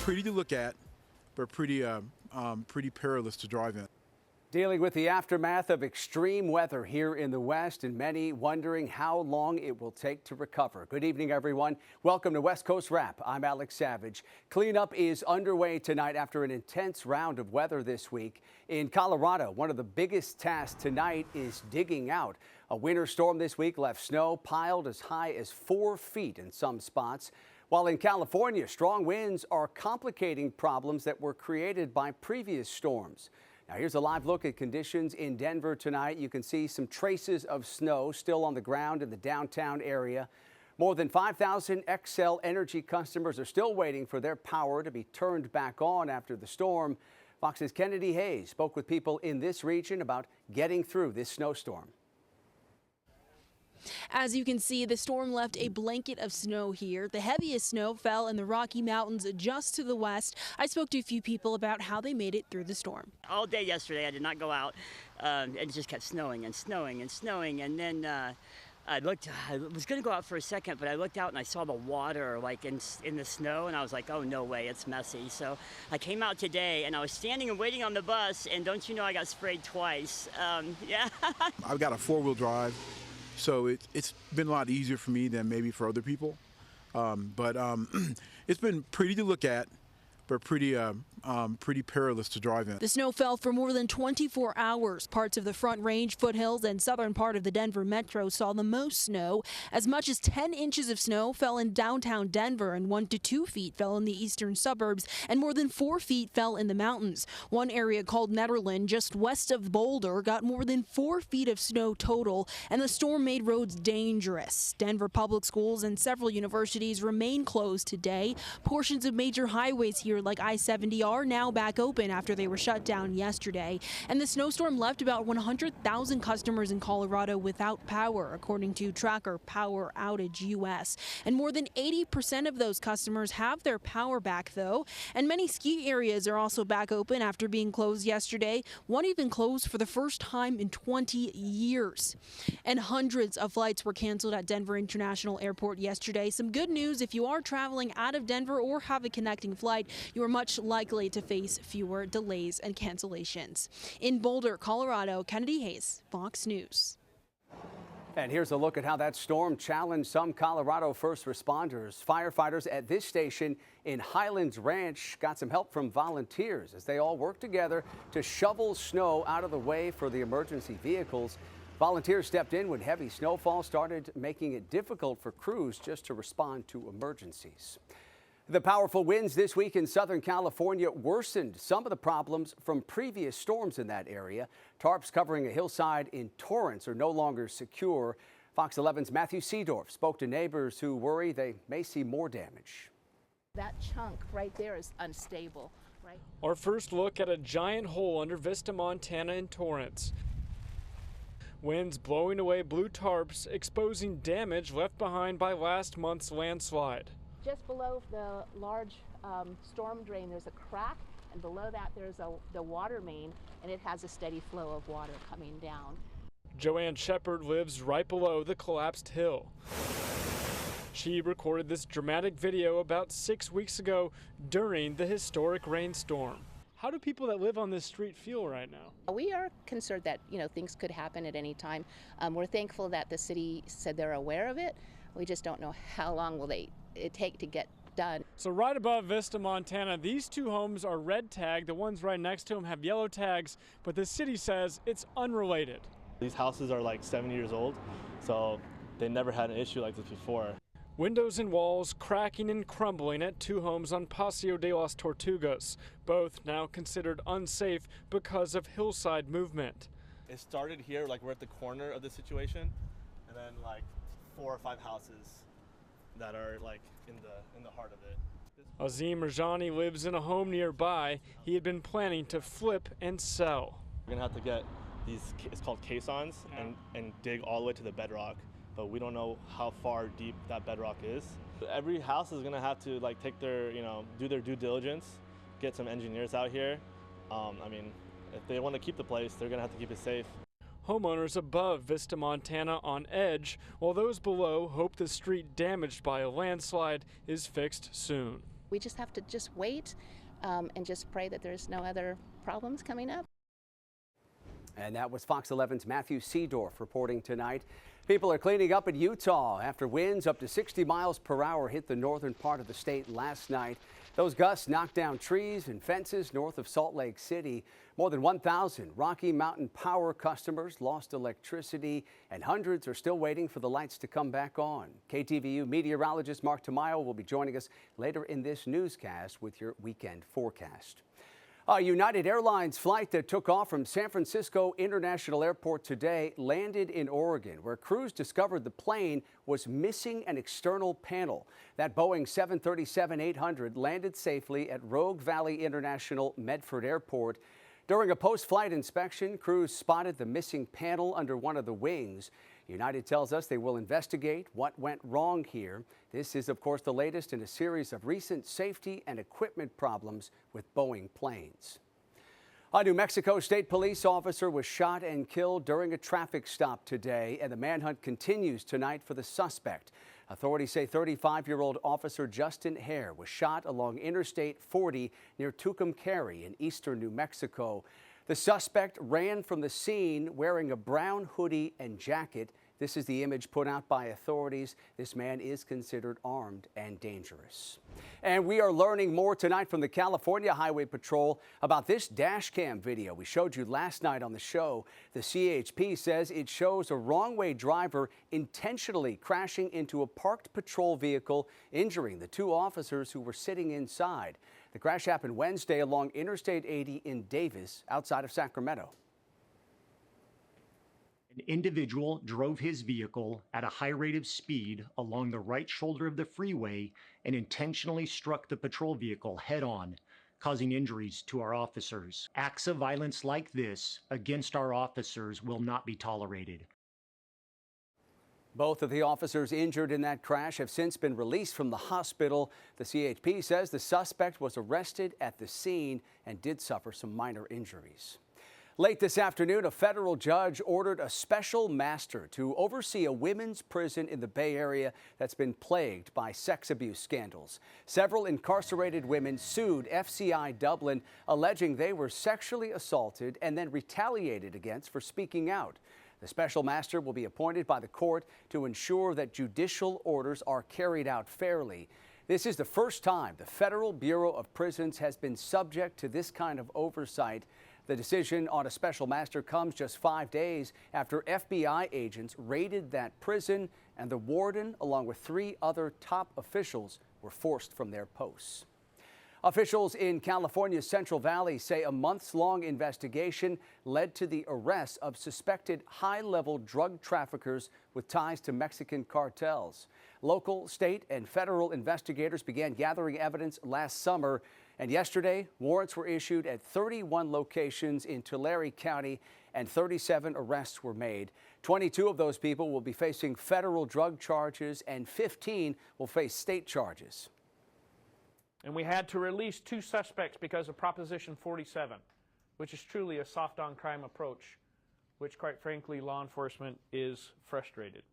pretty to look at, but pretty perilous to drive in. Dealing with the aftermath of extreme weather here in the West, and many wondering how long it will take to recover. Good evening, everyone. Welcome to West Coast Wrap. I'm Alex Savage. Cleanup is underway tonight after an intense round of weather this week. In Colorado, one of the biggest tasks tonight is digging out. A winter storm this week left snow piled as high as 4 feet in some spots. While in California, strong winds are complicating problems that were created by previous storms. Now here's a live look at conditions in Denver tonight. You can see some traces of snow still on the ground in the downtown area. More than 5,000 Xcel Energy customers are still waiting for their power to be turned back on after the storm. Fox's Kennedy Hayes spoke with people in this region about getting through this snowstorm. As you can see, the storm left a blanket of snow here. The heaviest snow fell in the Rocky Mountains just to the west. I spoke to a few people about how they made it through the storm. All day yesterday, I did not go out. It just kept snowing and snowing and snowing. And then I was going to go out for a second, but I looked out and I saw the water like in the snow. And I was like, oh, no way, it's messy. So I came out today and I was standing and waiting on the bus. And don't you know, I got sprayed twice. Yeah. I've got a 4-wheel drive. So it's been a lot easier for me than maybe for other people. But it's been pretty to look at, but pretty perilous to drive in. The snow fell for more than 24 hours. Parts of the Front Range, foothills, and southern part of the Denver metro saw the most snow. As much as 10 inches of snow fell in downtown Denver, and 1 to 2 feet fell in the eastern suburbs, and more than 4 feet fell in the mountains. One area called Netherland, just west of Boulder, got more than 4 feet of snow total, and the storm made roads dangerous. Denver public schools and several universities remain closed today. Portions of major highways here, like I-70, are now back open after they were shut down yesterday. And the snowstorm left about 100,000 customers in Colorado without power, according to Tracker Power Outage US. And more than 80% of those customers have their power back, though. And many ski areas are also back open after being closed yesterday. One even closed for the first time in 20 years. And hundreds of flights were canceled at Denver International Airport yesterday. Some good news: if you are traveling out of Denver or have a connecting flight, you are much likely to face fewer delays and cancellations. In Boulder, Colorado, Kennedy Hayes, Fox News. And here's a look at how that storm challenged some Colorado first responders. Firefighters at this station in Highlands Ranch got some help from volunteers as they all worked together to shovel snow out of the way for the emergency vehicles. Volunteers stepped in when heavy snowfall started making it difficult for crews just to respond to emergencies. The powerful winds this week in Southern California worsened some of the problems from previous storms in that area. Tarps covering a hillside in Torrance are no longer secure. Fox 11's Matthew Seedorf spoke to neighbors who worry they may see more damage. That chunk right there is unstable, right? Our first look at a giant hole under Vista, Montana in Torrance. Winds blowing away blue tarps, exposing damage left behind by last month's landslide. Just below the large storm drain, there's a crack, and below that there's the water main, and it has a steady flow of water coming down. Joanne Shepard lives right below the collapsed hill. She recorded this dramatic video about 6 weeks ago during the historic rainstorm. How do people that live on this street feel right now? We are concerned that, things could happen at any time. We're thankful that the city said they're aware of it. We just don't know how long will it take to get done. So right above Vista, Montana, these two homes are red tagged. The ones right next to them have yellow tags, but the city says it's unrelated. These houses are like 70 years old, so they never had an issue like this before. Windows and walls cracking and crumbling at two homes on Paseo de las Tortugas, both now considered unsafe because of hillside movement. It started here, like we're at the corner of the situation, and then like 4 or 5 houses that are like in the heart of it. Azim Rajani lives in a home nearby. He had been planning to flip and sell. We're gonna have to get these, it's called caissons, and dig all the way to the bedrock, but we don't know how far deep that bedrock is. Every house is gonna have to like take their, do their due diligence, get some engineers out here. If they want to keep the place, they're gonna have to keep it safe. Homeowners above Vista, Montana on edge, while those below hope the street damaged by a landslide is fixed soon. We just have to just wait and just pray that there's no other problems coming up. And that was Fox 11's Matthew Seedorf reporting tonight. People are cleaning up in Utah after winds up to 60 miles per hour hit the northern part of the state last night. Those gusts knocked down trees and fences north of Salt Lake City. More than 1,000 Rocky Mountain Power customers lost electricity, and hundreds are still waiting for the lights to come back on. KTVU meteorologist Mark Tamayo will be joining us later in this newscast with your weekend forecast. A United Airlines flight that took off from San Francisco International Airport today landed in Oregon, where crews discovered the plane was missing an external panel. That Boeing 737-800 landed safely at Rogue Valley International Medford Airport. During a post-flight inspection, crews spotted the missing panel under one of the wings. United tells us they will investigate what went wrong here. This is, of course, the latest in a series of recent safety and equipment problems with Boeing planes. A New Mexico State police officer was shot and killed during a traffic stop today, and the manhunt continues tonight for the suspect. Authorities say 35-year-old Officer Justin Hare was shot along Interstate 40 near Tucumcari in eastern New Mexico. The suspect ran from the scene wearing a brown hoodie and jacket. This is the image put out by authorities. This man is considered armed and dangerous. And we are learning more tonight from the California Highway Patrol about this dash cam video we showed you last night on the show. The CHP says it shows a wrong-way driver intentionally crashing into a parked patrol vehicle, injuring the two officers who were sitting inside. The crash happened Wednesday along Interstate 80 in Davis, outside of Sacramento. An individual drove his vehicle at a high rate of speed along the right shoulder of the freeway and intentionally struck the patrol vehicle head-on, causing injuries to our officers. Acts of violence like this against our officers will not be tolerated. Both of the officers injured in that crash have since been released from the hospital. The CHP says the suspect was arrested at the scene and did suffer some minor injuries. Late this afternoon, a federal judge ordered a special master to oversee a women's prison in the Bay Area that's been plagued by sex abuse scandals. Several incarcerated women sued FCI Dublin, alleging they were sexually assaulted and then retaliated against for speaking out. The special master will be appointed by the court to ensure that judicial orders are carried out fairly. This is the first time the Federal Bureau of Prisons has been subject to this kind of oversight. The decision on a special master comes just 5 days after FBI agents raided that prison, and the warden, along with 3 other top officials, were forced from their posts. Officials in California's Central Valley say a months-long investigation led to the arrest of suspected high-level drug traffickers with ties to Mexican cartels. Local, state, and federal investigators began gathering evidence last summer, and yesterday, warrants were issued at 31 locations in Tulare County, and 37 arrests were made. 22 of those people will be facing federal drug charges, and 15 will face state charges. And we had to release 2 suspects because of Proposition 47, which is truly a soft-on-crime approach, which, quite frankly, law enforcement is frustrated.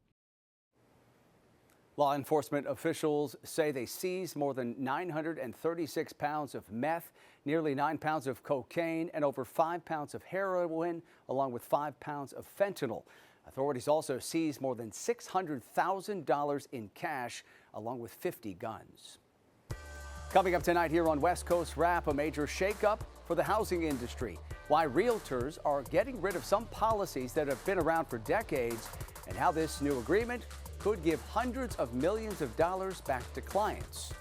Law enforcement officials say they seized more than 936 pounds of meth, nearly 9 pounds of cocaine, and over 5 pounds of heroin, along with 5 pounds of fentanyl. Authorities also seized more than $600,000 in cash, along with 50 guns. Coming up tonight here on West Coast Wrap, a major shakeup for the housing industry, why realtors are getting rid of some policies that have been around for decades, and how this new agreement could give hundreds of millions of dollars back to clients.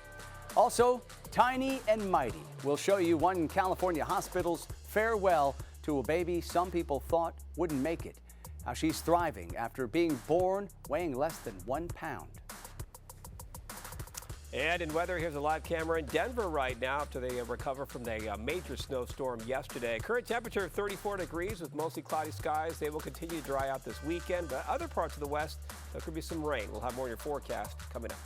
Also, Tiny and Mighty will show you one California hospital's farewell to a baby some people thought wouldn't make it. How she's thriving after being born weighing less than 1 pound. And in weather, here's a live camera in Denver right now after they recover from the major snowstorm yesterday. Current temperature of 34 degrees with mostly cloudy skies. They will continue to dry out this weekend, but other parts of the west, there could be some rain. We'll have more in your forecast coming up.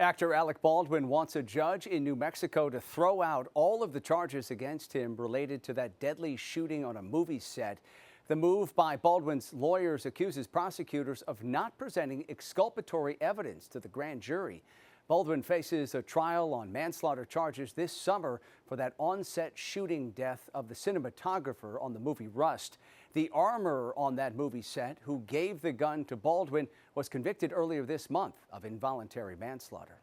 Actor Alec Baldwin wants a judge in New Mexico to throw out all of the charges against him related to that deadly shooting on a movie set. The move by Baldwin's lawyers accuses prosecutors of not presenting exculpatory evidence to the grand jury. Baldwin faces a trial on manslaughter charges this summer for that on-set shooting death of the cinematographer on the movie Rust. The armorer on that movie set, who gave the gun to Baldwin, was convicted earlier this month of involuntary manslaughter.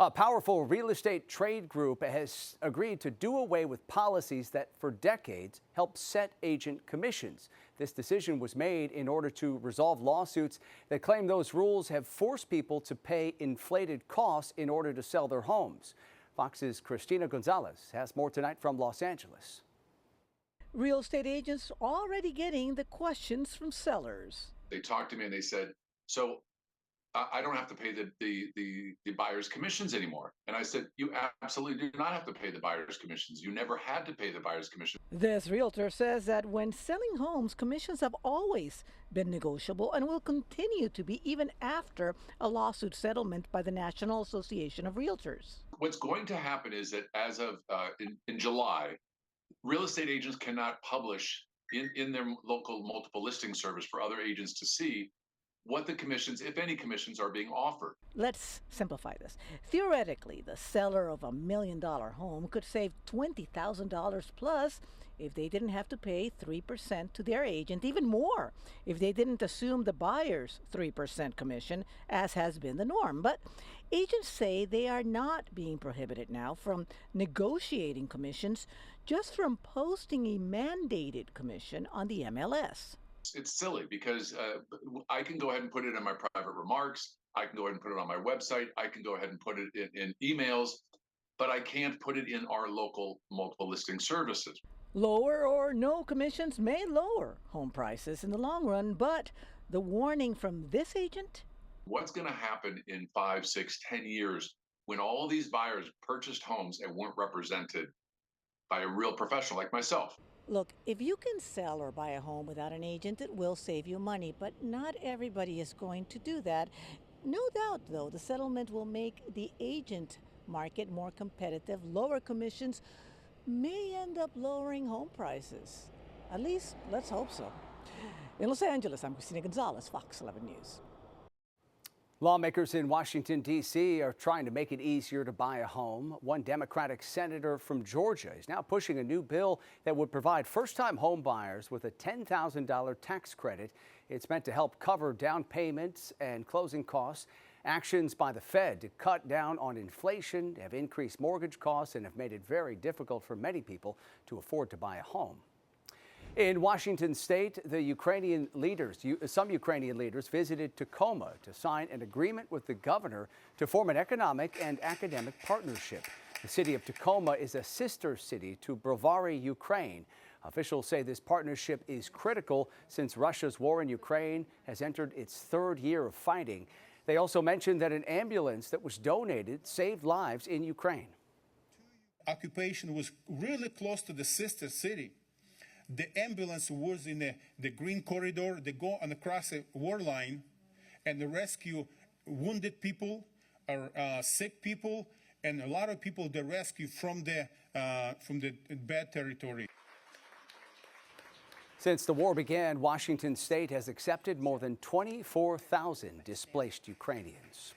A powerful real estate trade group has agreed to do away with policies that for decades helped set agent commissions. This decision was made in order to resolve lawsuits that claim those rules have forced people to pay inflated costs in order to sell their homes. Fox's Christina Gonzalez has more tonight from Los Angeles. Real estate agents already getting the questions from sellers. They talked to me and they said, so I don't have to pay the buyer's commissions anymore. And I said, you absolutely do not have to pay the buyer's commissions. You never had to pay the buyer's commission. This realtor says that when selling homes, commissions have always been negotiable and will continue to be even after a lawsuit settlement by the National Association of Realtors. What's going to happen is that as of in July, real estate agents cannot publish in their local multiple listing service for other agents to see what the commissions, if any commissions, are being offered. Let's simplify this. Theoretically, the seller of $1 million home could save $20,000 plus if they didn't have to pay 3% to their agent, even more if they didn't assume the buyer's 3% commission, as has been the norm. But agents say they are not being prohibited now from negotiating commissions, just from posting a mandated commission on the MLS. It's silly because I can go ahead and put it in my private remarks. I can go ahead and put it on my website. I can go ahead and put it in emails, but I can't put it in our local multiple listing services. Lower or no commissions may lower home prices in the long run, but the warning from this agent? What's going to happen in 5, 6, 10 years when all these buyers purchased homes and weren't represented by a real professional like myself? Look, if you can sell or buy a home without an agent, it will save you money, but not everybody is going to do that. No doubt, though, the settlement will make the agent market more competitive. Lower commissions may end up lowering home prices. At least, let's hope so. In Los Angeles, I'm Christina Gonzalez, Fox 11 News. Lawmakers in Washington, D.C. are trying to make it easier to buy a home. One Democratic senator from Georgia is now pushing a new bill that would provide first-time home buyers with a $10,000 tax credit. It's meant to help cover down payments and closing costs. Actions by the Fed to cut down on inflation have increased mortgage costs and have made it very difficult for many people to afford to buy a home. In Washington state, some Ukrainian leaders visited Tacoma to sign an agreement with the governor to form an economic and academic partnership. The city of Tacoma is a sister city to Brovary, Ukraine. Officials say this partnership is critical since Russia's war in Ukraine has entered its third year of fighting. They also mentioned that an ambulance that was donated saved lives in Ukraine. Occupation was really close to the sister city. The ambulance was in the green corridor. They go across a war line and they rescue wounded people or sick people, and a lot of people they rescue from the bad territory. Since the war began, Washington state has accepted more than 24,000 displaced Ukrainians.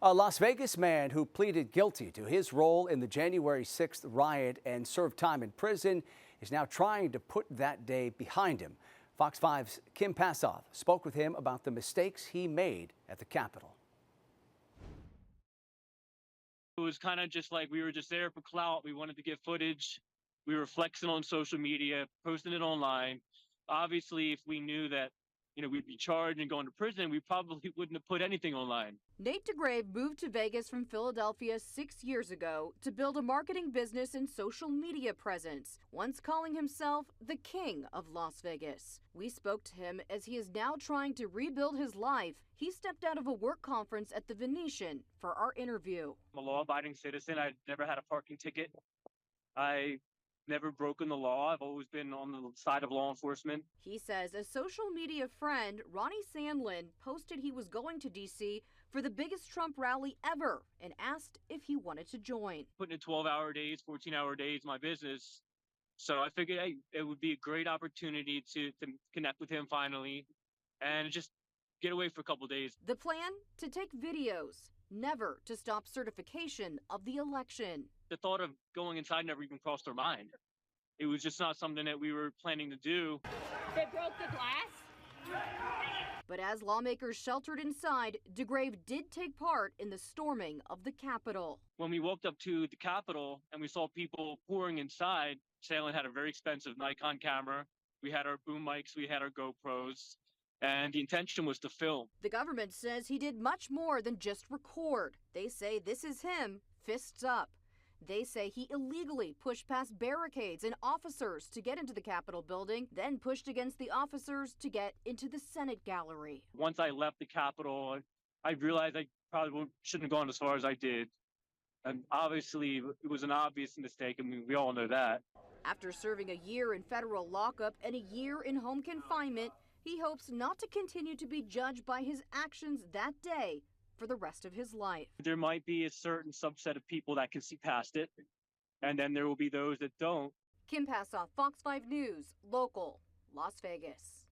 A Las Vegas man who pleaded guilty to his role in the January 6th riot and served time in prison is now trying to put that day behind him. Fox 5's Kim Passoff spoke with him about the mistakes he made at the Capitol. It was kind of just like we were just there for clout. We wanted to get footage. We were flexing on social media, posting it online. Obviously, if we knew that, we'd be charged and going to prison, we probably wouldn't have put anything online. Nate DeGrave moved to Vegas from Philadelphia 6 years ago to build a marketing business and social media presence, once calling himself the king of Las Vegas. We spoke to him as he is now trying to rebuild his life. He stepped out of a work conference at the Venetian for our interview. I'm a law-abiding citizen. I've never had a parking ticket. I never broken the law. I've always been on the side of law enforcement. He says a social media friend, Ronnie Sandlin, posted he was going to D.C. for the biggest Trump rally ever and asked if he wanted to join. Putting in 12-hour days, 14-hour days, my business, So I figured, hey, it would be a great opportunity to connect with him finally and just get away for a couple days. The plan? To take videos, never to stop certification of the election. The thought of going inside never even crossed our mind. It was just not something that we were planning to do. They broke the glass? But as lawmakers sheltered inside, DeGrave did take part in the storming of the Capitol. When we walked up to the Capitol and we saw people pouring inside, Salem had a very expensive Nikon camera. We had our boom mics, we had our GoPros, and the intention was to film. The government says he did much more than just record. They say this is him, fists up. They say he illegally pushed past barricades and officers to get into the Capitol building, then pushed against the officers to get into the Senate gallery. Once I left the Capitol, I realized I probably shouldn't have gone as far as I did. And obviously, it was an obvious mistake. I mean, we all know that. After serving a year in federal lockup and a year in home confinement, he hopes not to continue to be judged by his actions that day for the rest of his life. There might be a certain subset of people that can see past it, and then there will be those that don't. Kim Passoff, Fox 5 News, local, Las Vegas.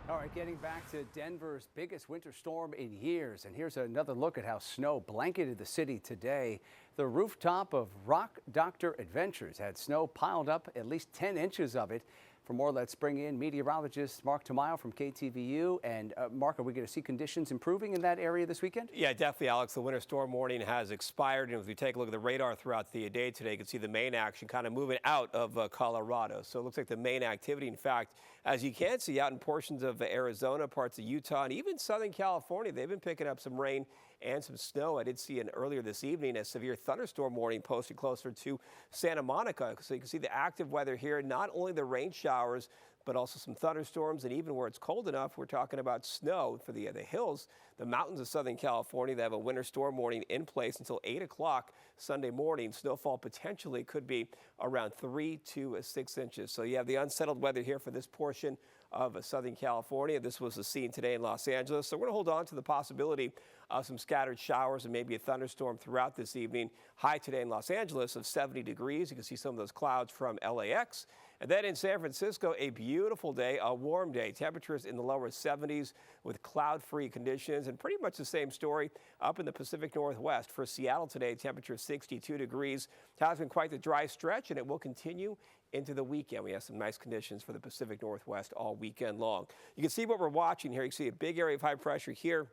All right, getting back to Denver's biggest winter storm in years. And here's another look at how snow blanketed the city today. The rooftop of Rock Doctor Adventures had snow piled up, at least 10 inches of it. For more, let's bring in meteorologist Mark Tamayo from KTVU. And Mark, are we going to see conditions improving in that area this weekend? Yeah, definitely, Alex. The winter storm warning has expired. And if we take a look at the radar throughout the day today, you can see the main action kind of moving out of Colorado. So it looks like the main activity, in fact, as you can see out in portions of Arizona, parts of Utah, and even Southern California, they've been picking up some rain and some snow. I did see earlier this evening a severe thunderstorm warning posted closer to Santa Monica. So you can see the active weather here, not only the rain showers, but also some thunderstorms. And even where it's cold enough, we're talking about snow for the hills, the mountains of Southern California. They have a winter storm warning in place until 8 o'clock Sunday morning. Snowfall potentially could be around 3 to 6 inches. So you have the unsettled weather here for this portion of Southern California. This was the scene today in Los Angeles. So we're going to hold on to the possibility of some scattered showers and maybe a thunderstorm throughout this evening. High today in Los Angeles of 70 degrees. You can see some of those clouds from LAX. And then in San Francisco, a beautiful day, a warm day. Temperatures in the lower 70s with cloud-free conditions, and pretty much the same story up in the Pacific Northwest. For Seattle today, temperature 62 degrees. It has been quite the dry stretch, and it will continue into the weekend. We have some nice conditions for the Pacific Northwest all weekend long. You can see what we're watching here. You can see a big area of high pressure here.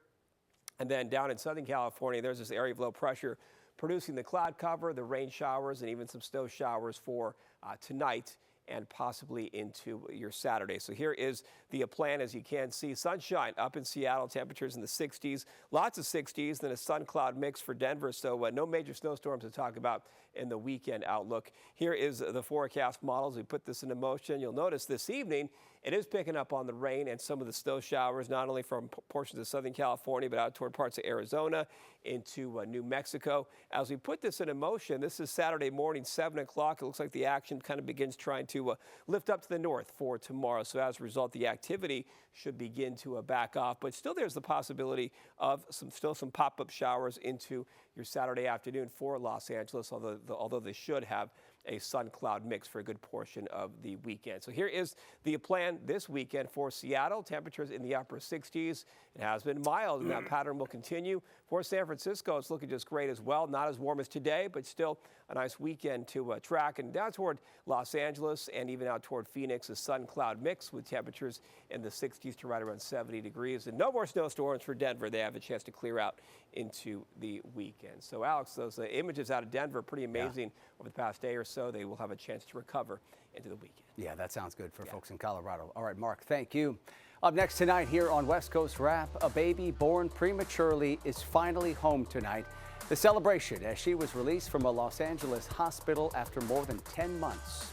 And then down in Southern California, there's this area of low pressure producing the cloud cover, the rain showers, and even some snow showers for tonight and possibly into your Saturday. So here is the plan. As you can see, sunshine up in Seattle, temperatures in the 60s, lots of 60s, then a sun cloud mix for Denver. So no major snowstorms to talk about in the weekend outlook. Here is the forecast models. We put this into motion. You'll notice this evening it is picking up on the rain and some of the snow showers, not only from portions of Southern California, but out toward parts of Arizona into New Mexico. As we put this into motion, this is Saturday morning, 7 o'clock. It looks like the action kind of begins trying to lift up to the north for tomorrow. So as a result, the activity should begin to back off. But still, there's the possibility of some pop-up showers into your Saturday afternoon for Los Angeles, although they should have a sun cloud mix for a good portion of the weekend. So here is the plan this weekend for Seattle. Temperatures in the upper 60s. It has been mild, and that pattern will continue. For San Francisco, it's looking just great as well. Not as warm as today, but still a nice weekend to track. And down toward Los Angeles and even out toward Phoenix, a sun cloud mix with temperatures in the 60s to right around 70 degrees. And no more snowstorms for Denver. They have a chance to clear out into the weekend. So, Alex, those images out of Denver are pretty amazing over the past day or so. They will have a chance to recover into the weekend. Yeah, that sounds good for folks in Colorado. All right, Mark, thank you. Up next tonight here on West Coast Wrap, a baby born prematurely is finally home tonight. The celebration as she was released from a Los Angeles hospital after more than 10 months.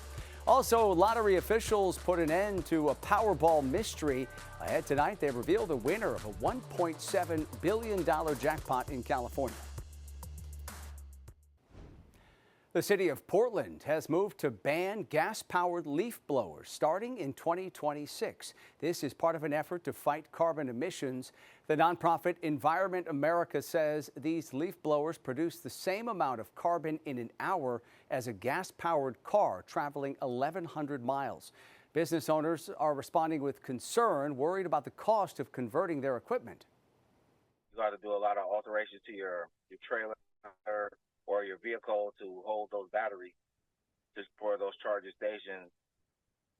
Also, lottery officials put an end to a Powerball mystery. Ahead tonight, they revealed the winner of a $1.7 billion jackpot in California. The city of Portland has moved to ban gas-powered leaf blowers starting in 2026. This is part of an effort to fight carbon emissions. The nonprofit Environment America says these leaf blowers produce the same amount of carbon in an hour as a gas-powered car traveling 1,100 miles. Business owners are responding with concern, worried about the cost of converting their equipment. You got to do a lot of alterations to your trailer or your vehicle to hold those batteries just for those charging stations,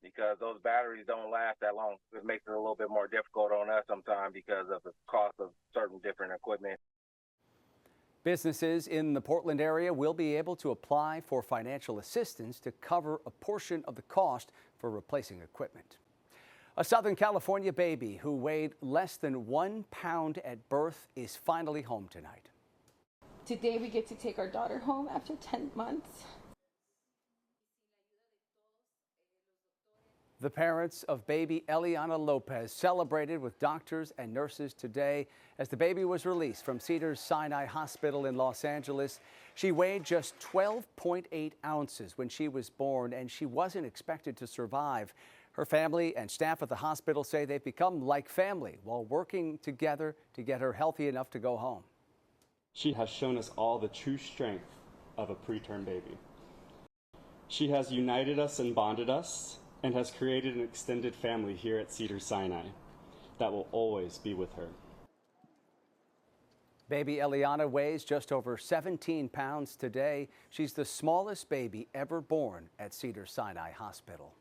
because those batteries don't last that long. It makes it a little bit more difficult on us sometimes because of the cost of certain different equipment. Businesses in the Portland area will be able to apply for financial assistance to cover a portion of the cost for replacing equipment. A Southern California baby who weighed less than 1 pound at birth is finally home tonight. Today we get to take our daughter home after 10 months. The parents of baby Eliana Lopez celebrated with doctors and nurses today as the baby was released from Cedars-Sinai Hospital in Los Angeles. She weighed just 12.8 ounces when she was born, and she wasn't expected to survive. Her family and staff at the hospital say they've become like family while working together to get her healthy enough to go home. She has shown us all the true strength of a preterm baby. She has united us and bonded us and has created an extended family here at Cedars-Sinai that will always be with her. Baby Eliana weighs just over 17 pounds today. She's the smallest baby ever born at Cedars-Sinai Hospital.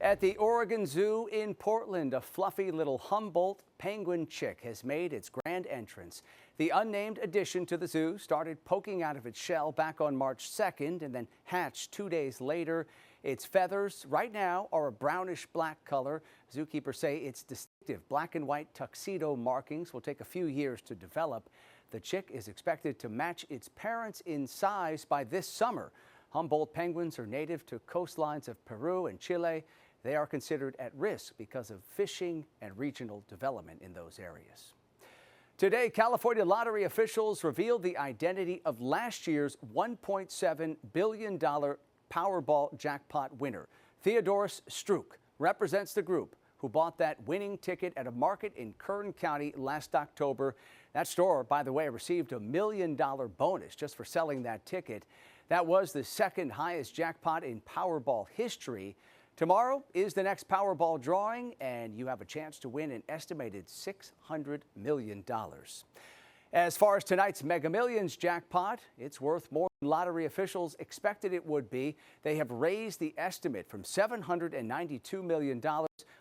At the Oregon Zoo in Portland, a fluffy little Humboldt penguin chick has made its grand entrance. The unnamed addition to the zoo started poking out of its shell back on March 2nd and then hatched 2 days later. Its feathers right now are a brownish black color. Zookeepers say its distinctive black and white tuxedo markings will take a few years to develop. The chick is expected to match its parents in size by this summer. Humboldt penguins are native to coastlines of Peru and Chile. They are considered at risk because of fishing and regional development in those areas. Today, California lottery officials revealed the identity of last year's $1.7 billion Powerball jackpot winner. Theodorus Strouk represents the group who bought that winning ticket at a market in Kern County last October. That store, by the way, received $1 million bonus just for selling that ticket. That was the second highest jackpot in Powerball history. Tomorrow is the next Powerball drawing, and you have a chance to win an estimated $600 million. As far as tonight's Mega Millions jackpot, it's worth more than lottery officials expected it would be. They have raised the estimate from $792 million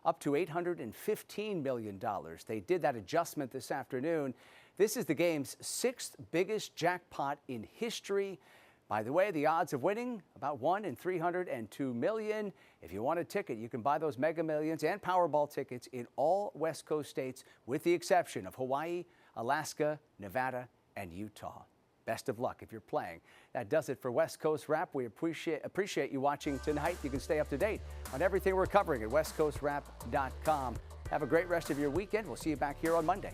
up to $815 million. They did that adjustment this afternoon. This is the game's 6th biggest jackpot in history. By the way, the odds of winning, about 1 in 302 million. If you want a ticket, you can buy those Mega Millions and Powerball tickets in all West Coast states, with the exception of Hawaii, Alaska, Nevada, and Utah. Best of luck if you're playing. That does it for West Coast Wrap. We appreciate you watching tonight. You can stay up to date on everything we're covering at westcoastwrap.com. Have a great rest of your weekend. We'll see you back here on Monday.